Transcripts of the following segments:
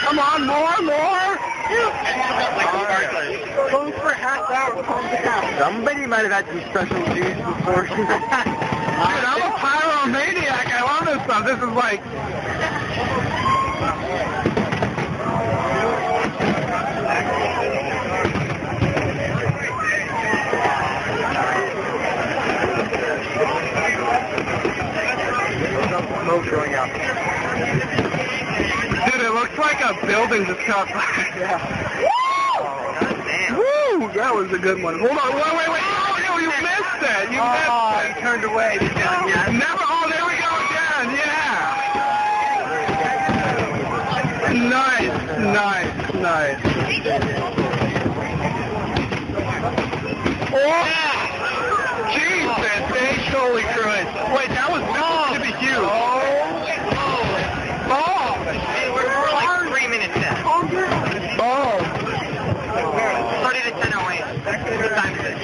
Come on, more! Going for a half hour. Somebody might have had some special juice before. Dude, I'm a pyromaniac. I love this stuff. This is like... Smoke going out. Dude, it looks like a building just caught fire. Yeah. Damn. Woo! That was a good one. Hold on. Wait. Oh, you missed it. You missed it. You turned away. Never. Oh, there we go again. Yeah. Nice. Oh! Jesus, H. Holy Christ. Wait, that was going to be huge. Oh! We're like 3 minutes in. Oh! Started at 10:08. What time is it?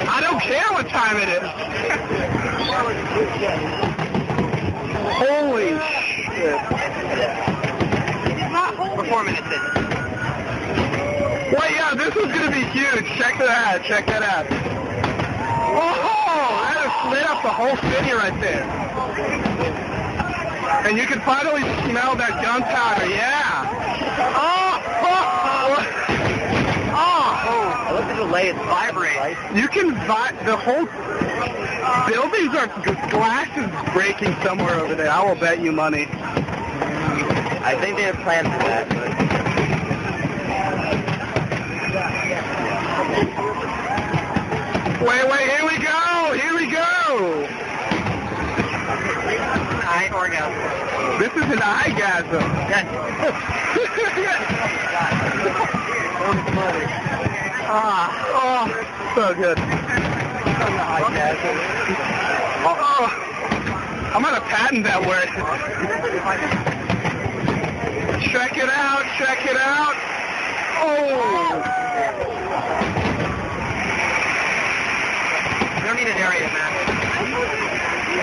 I don't care what time it is. Holy shit. We're 4 minutes in. Wait, yeah, this is going to be huge. Check that out. Oh, that has lit up the whole city right there. And you can finally smell that gunpowder, yeah. I looked at the delay, it's vibrating. You can the whole buildings are, glass is breaking somewhere over there. I will bet you money. I think they have plans for that, but... Wait, here we go! Eye orgasm. This is an eyegasm. So good. I'm gonna patent that word. Check it out. Oh! You don't need an area, man.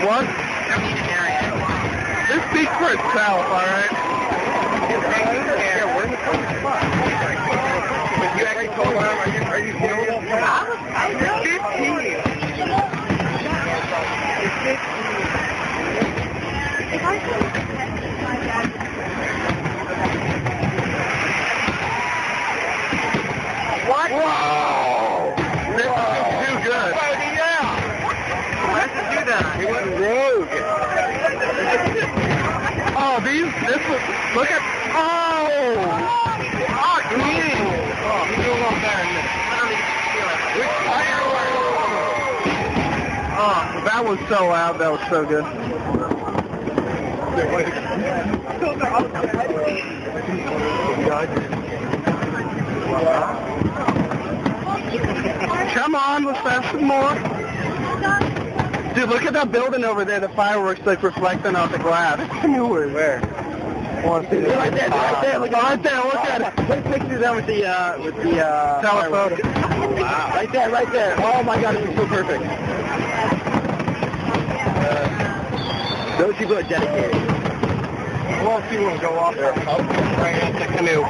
What? You don't need an area. This speaks for itself, alright? Yeah, we're in the first spot. You actually told him, are you serious? I'm 15. What? Whoa! This is too good. Yeah. Why did you do that? He went rogue. Oh, look at, clean. You do a little better than this. That was so loud, that was so good. Come on, let's have some more. Dude, look at that building over there, the fireworks like reflecting off the glass. Where? I want to see this. Right there, look at it. Take pictures of them with the telephoto. Wow. Right there. Oh my God, this is so perfect. Those people are dedicated. I want to see one go off there. Right at the canoe.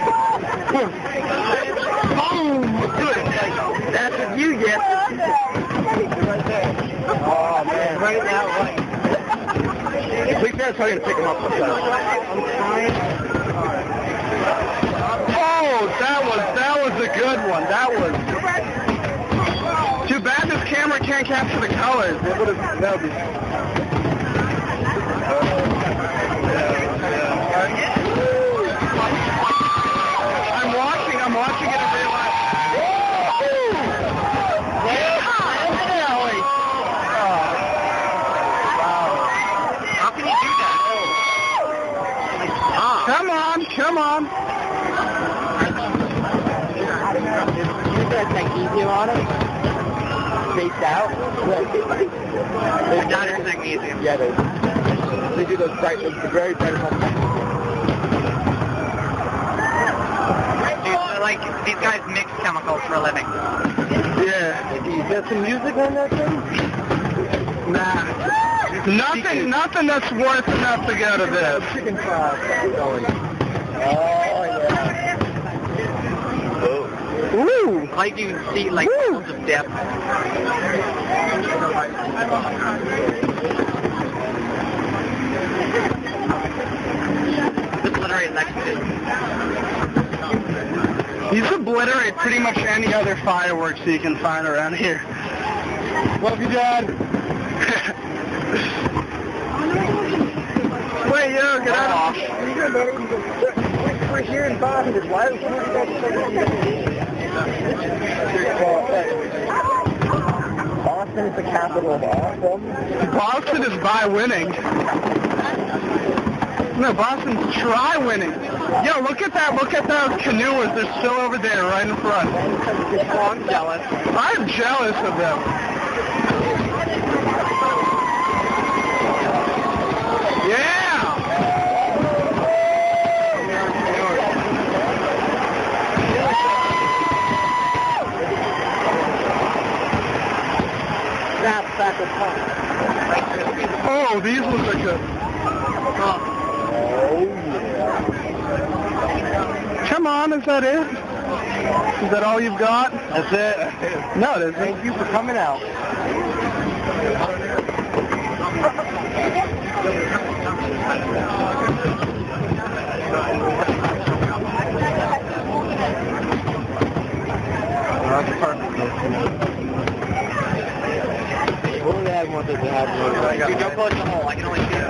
Boom! That's what you get. Right there. Oh man. Right now, right. Please try to pick him up. I'm trying. Oh, that was a good one. That was. Too bad this camera can't capture the colors. That would be. I'm watching it in real life. that magnesium on them? Spaced out? They're not in magnesium. Yeah, they do those bright, the very bright ones. Like, these guys mix chemicals for a living. Yeah. Is there some music on that thing? Nah. Nothing that's worth enough to go to this. Chicken fries going. Oh, yeah. Ooh. Like you see, like, levels of depth. This literally is next to it. These obliterate pretty much any other fireworks you can find around here. Love you, Dad. Wait, yo, get out. We're here in Boston. Why is Boston is the capital of awesome? Boston is by winning. No, Boston's try winning. Yo, look at that. Look at those canoers. They're still over there right in front. I'm jealous. I'm jealous of them. Yeah! Oh, these ones are good. Oh, yeah. Come on, is that it? Is that all you've got? That's it. No, it isn't. Thank you for coming out. That's perfect. What would I have wanted to have? Dude, don't close the hole. I can only see it. I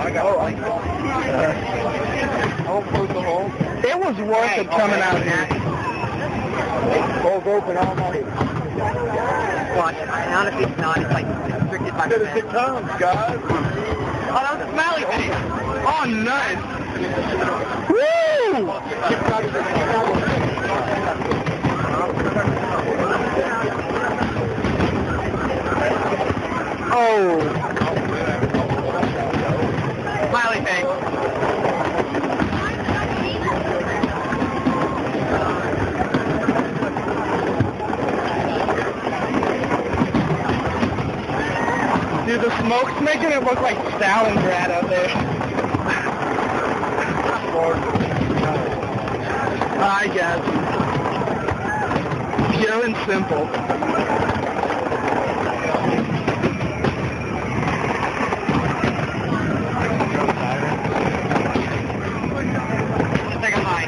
won't close the hole. It was worth it coming out here. Hole's open all night. Watch. And honestly, it's not. It's like restricted by the It comes, guys. Oh, that was a smiley face. Oh, nice. Woo! Oh. Smiley face. Dude, the smoke's making it look like Stalingrad out there. I guess. Pure and simple. Take a high.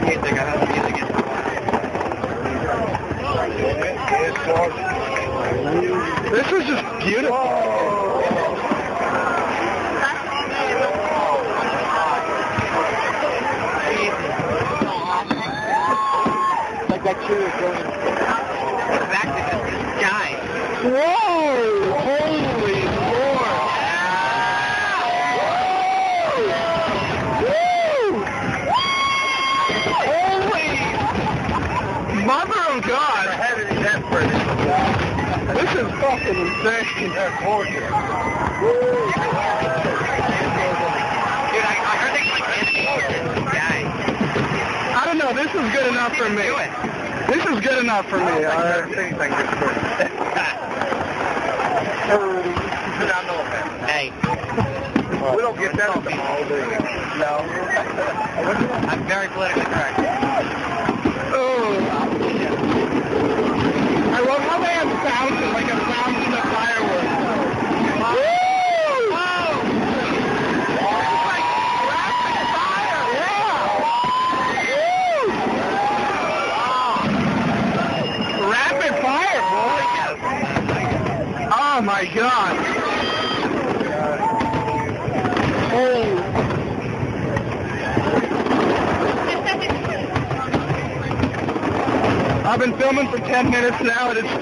You think I have to be again. This is just beautiful. Like that tree is going back to the sky. Whoa! Holy Lord! Woo! Holy Mother of God! This is fucking insane. That's gorgeous. Dude, I heard they like sky. I don't know, this is good enough for me. This is good enough for me, alright? Hey. We don't get that at the mall, do we? No. I'm very politically correct. Oh. I love how they have fountain, like a fountain of fireworks. Woo! Whoa! It's like rapid fire, yeah! Woo! Rapid fire, boy! Oh my God! Oh! I've been filming for 10 minutes now and it's still